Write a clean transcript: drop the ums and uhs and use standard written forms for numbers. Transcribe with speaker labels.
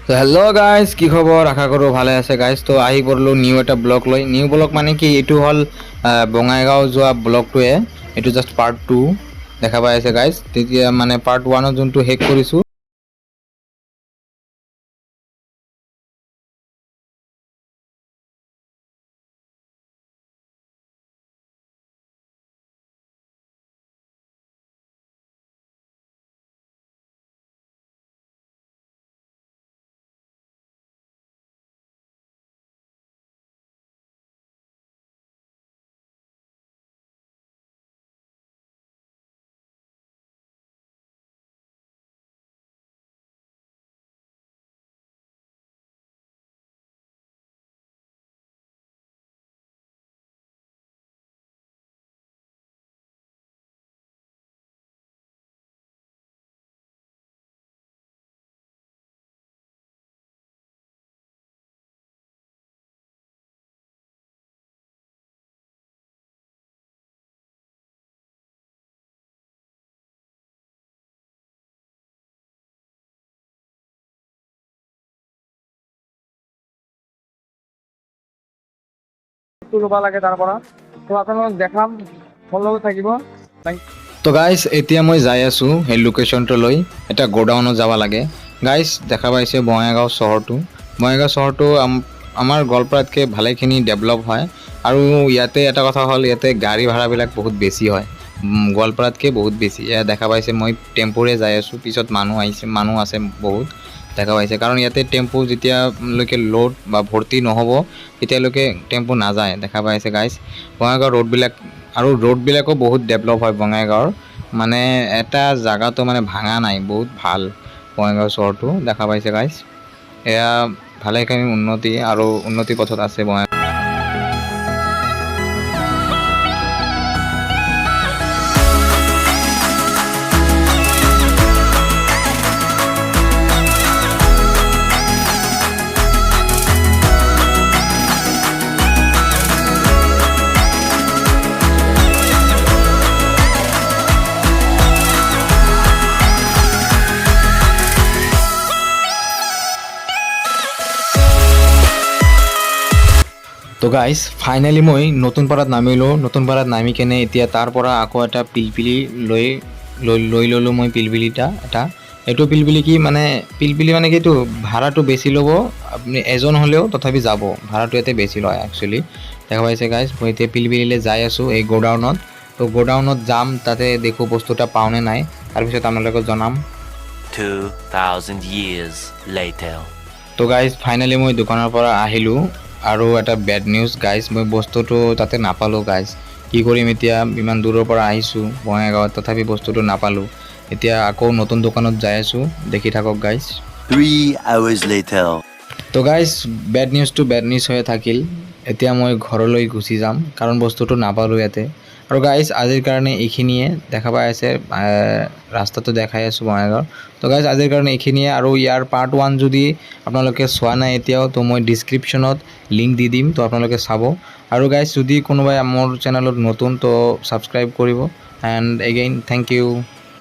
Speaker 1: তো hello' guys, কি খবৰ? আশা কৰোঁ ভালে আছে গাইজ। তো আহি পৰিলোঁ নিউ এটা ব্লগ লৈ। নিউ ব্লগ মানে কি, এইটো হ'ল বঙাইগাঁও যোৱা ব্লগটোৱে। এইটো জাষ্ট পাৰ্ট 2 দেখা পাই আছে গাইজ। তেতিয়া মানে পাৰ্ট 1 যোনটো শেষ কৰিছোঁ।
Speaker 2: ল'ব লাগে তাৰ পৰা। তো আপোনালোকক দেখাম, মোৰ লগত থাকিব।
Speaker 1: তো গাইজ, এতিয়া মই যাই আছোঁ সেই লোকেশ্যনটোলৈ। এটা গ'ডাউনত যাব লাগে গাইজ। দেখা পাইছে বঙাইগাঁও চহৰটো। বঙাইগাঁও চহৰটো আমাৰ গোৱালপাৰাতকৈ ভালেখিনি ডেভেলপ হয়। আৰু ইয়াতে এটা কথা হ'ল, ইয়াতে গাড়ী ভাড়াবিলাক বহুত বেছি হয়, গোৱালপাৰাতকৈ বহুত বেছি। এয়া দেখা পাইছে, মই টেম্পুৰে যাই আছোঁ, পিছত মানুহ আছে বহুত দেখা পাইছে। কাৰণ ইয়াতে টেম্পু যেতিয়ালৈকে লোড বা ভৰ্তি নহ'ব তেতিয়ালৈকে টেম্পু নাযায়, দেখা পাইছে গাইজ। বঙাইগাঁও ৰোডবিলাকো বহুত ডেভেলপ হয় বঙাইগাঁৱৰ। মানে এটা জেগাটো মানে ভাঙা নাই, বহুত ভাল বঙাইগাঁও চহৰটো, দেখা পাইছে গাইজ। এয়া ভালেখিনি উন্নতি আৰু উন্নতি পথত আছে বঙাইগাঁও। তো গাইজ, ফাইনেলি মই নতুনপাৰাত নামিলোঁ। নতুনপাৰাত নামি কেনে এতিয়া তাৰ পৰা আকৌ এটা পিলপিলি লৈ ল'লোঁ মই। পিলপিলিটা এটা, এইটো পিলপিলি কি মানে, পিলপিলি মানে কি, এইটো ভাড়াটো বেছি ল'ব। আপুনি এজন হ'লেও তথাপি যাব, ভাড়াটো ইয়াতে বেছি লয় একচুৱেলি, দেখা পাইছে গাইজ। মই এতিয়া পিলপিলিলৈ যাই আছোঁ, এই গ'ডাউনত। তো গ'ডাউনত যাম, তাতে দেখোঁ বস্তুটা পাওঁনে নাই, তাৰপিছত আপোনালোকক জনাম।
Speaker 3: 2000 years later.
Speaker 1: তো গাইজ, ফাইনেলি মই দোকানৰ পৰা আহিলোঁ। আৰু এটা বেড নিউজ গাইজ, মই বস্তুটো তাতে নাপালোঁ গাইজ। কি কৰিম এতিয়া, ইমান দূৰৰ পৰা আহিছোঁ বঙাইগাঁৱত, তথাপি বস্তুটো নাপালোঁ। এতিয়া আকৌ নতুন দোকানত যাই আছোঁ, দেখি থাকক গাইজ।
Speaker 3: 3 hours later.
Speaker 1: তো গাইজ, বেড নিউজ হৈ থাকিল। এতিয়া মই ঘৰলৈ গুচি যাম, কাৰণ বস্তুটো নাপালোঁ ইয়াতে। আৰু গাইজ, আজিৰ কাৰণে এইখিনিয়ে। দেখা পাই আছে ৰাস্তাটো দেখাই আছোঁ বঙাইগাঁৱৰ। তো গাইজ, আজিৰ কাৰণে এইখিনিয়ে। আৰু ইয়াৰ পাৰ্ট 1 যদি আপোনালোকে চোৱা নাই এতিয়াও, তো মই ডিছক্ৰিপশ্যনত লিংক দি দিম, তো আপোনালোকে চাব। আৰু গাইজ, যদি কোনোবাই মোৰ চেনেলত নতুন, তো ছাবস্ক্ৰাইব কৰিব। And again thank U.